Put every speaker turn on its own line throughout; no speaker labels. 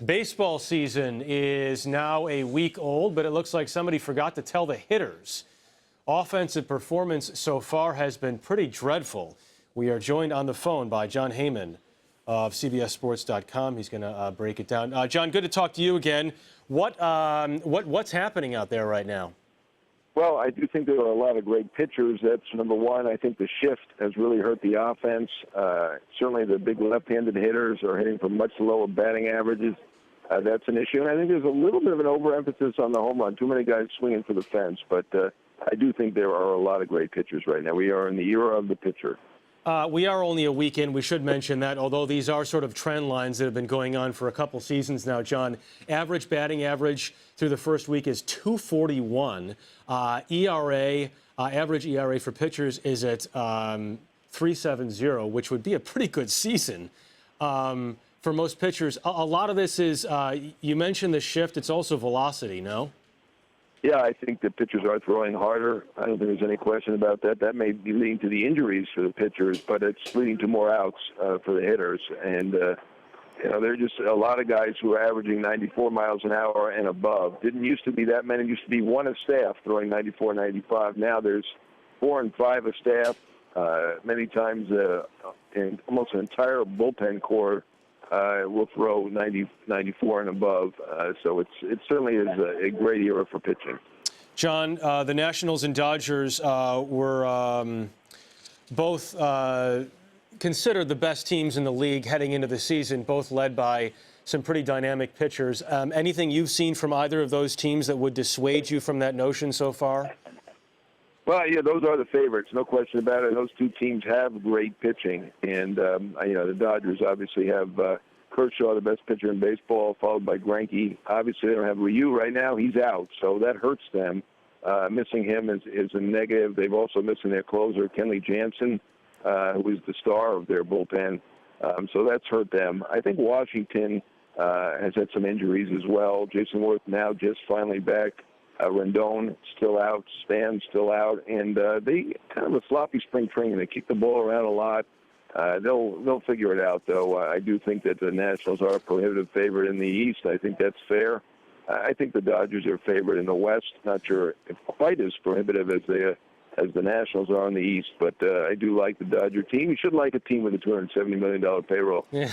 Baseball season is now a week old, but it looks like somebody forgot to tell the hitters. Offensive performance so far has been pretty dreadful. We are joined on the phone by Jon Heyman of CBSSports.com. He's going to break it down. Jon, good to talk to you again. What's happening out there right now?
Well, I do think there are a lot of great pitchers. That's number one. I think the shift has really hurt the offense. Certainly the big left-handed hitters are hitting for much lower batting averages. That's an issue. And I think there's a little bit of an overemphasis on the home run. Too many guys swinging for the fence. But I do think there are a lot of great pitchers right now. We are in the era of the pitcher.
We are only a week in. We should mention that, although these are sort of trend lines that have been going on for a couple seasons now, Jon. Average batting average through the first week is 241. ERA, average ERA for pitchers is at 3.70, which would be a pretty good season for most pitchers. A lot of this is, you mentioned the shift. It's also velocity, no?
Yeah, I think the pitchers are throwing harder. I don't think there's any question about that. That may be leading to the injuries for the pitchers, but it's leading to more outs for the hitters. And, there are just a lot of guys who are averaging 94 miles an hour and above. Didn't used to be that many. It used to be one a staff throwing 94, 95. Now there's 4 and 5 a staff. Many times almost an entire bullpen core will throw 90, 94 and above. So it certainly is a great era for pitching.
Jon, the Nationals and Dodgers were both considered the best teams in the league heading into the season, both led by some pretty dynamic pitchers. Anything you've seen from either of those teams that would dissuade you from that notion so far?
Well, yeah, those are the favorites, no question about it. Those two teams have great pitching, and the Dodgers obviously have Kershaw, the best pitcher in baseball, followed by Greinke. Obviously, they don't have Ryu right now; he's out, so that hurts them. Missing him is a negative. They've also missing their closer, Kenley Jansen, who is the star of their bullpen. So that's hurt them. I think Washington has had some injuries as well. Jason Worth now just finally back. Rendon still out, Span still out, and they kind of a sloppy spring training. They kick the ball around a lot. They'll figure it out, though. I do think that the Nationals are a prohibitive favorite in the East. I think that's fair. I think the Dodgers are a favorite in the West. Not sure if quite as prohibitive as the Nationals are in the East, but I do like the Dodger team. You should like a team with a $270 million payroll.
Yeah.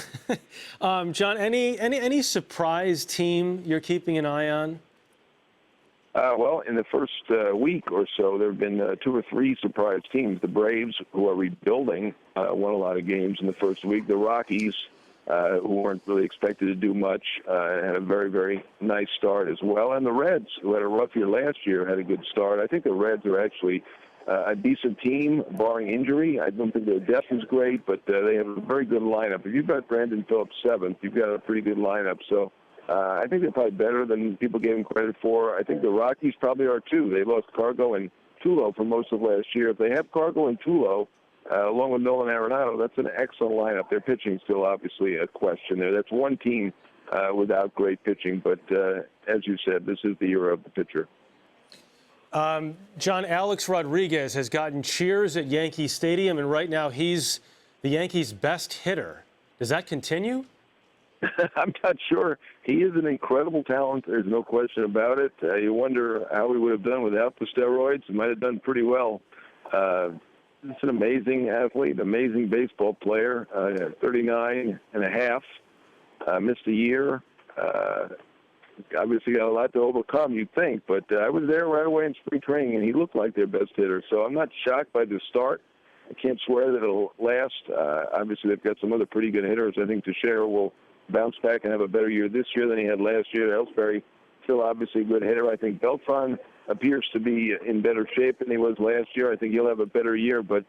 Jon, any surprise team you're keeping an eye on?
Well, in the first week or so, there have been 2 or 3 surprise teams. The Braves, who are rebuilding, won a lot of games in the first week. The Rockies, who weren't really expected to do much, had a very, very nice start as well. And the Reds, who had a rough year last year, had a good start. I think the Reds are actually a decent team, barring injury. I don't think their depth is great, but they have a very good lineup. If you've got Brandon Phillips 7th, you've got a pretty good lineup. So I think they're probably better than people gave them credit for. I think the Rockies probably are too. They lost Cargo and Tulo for most of last year. If they have Cargo and Tulo, along with Nolan Arenado, that's an excellent lineup. Their pitching is still obviously a question there. That's one team without great pitching, but as you said, this is the era of the pitcher.
Jon, Alex Rodriguez has gotten cheers at Yankee Stadium, and right now he's the Yankees' best hitter. Does that continue?
I'm not sure. He is an incredible talent. There's no question about it. You wonder how he would have done without the steroids. He might have done pretty well. It's an amazing athlete, amazing baseball player, 39 and a half, missed a year. Obviously got a lot to overcome, you'd think, but I was there right away in spring training, and he looked like their best hitter. So I'm not shocked by the start. I can't swear that it'll last. Obviously, they've got some other pretty good hitters. I think Teixeira will bounce back and have a better year this year than he had last year. Ellsbury, still obviously a good hitter. I think Beltran appears to be in better shape than he was last year. I think he'll have a better year, but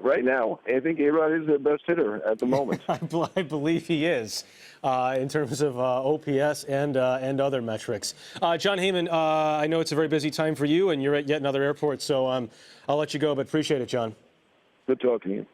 right now, I think A-Rod is their best hitter at the moment.
I believe he is in terms of OPS and other metrics. Jon Heyman, I know it's a very busy time for you, and you're at yet another airport, so I'll let you go, but appreciate it, Jon.
Good talking to you.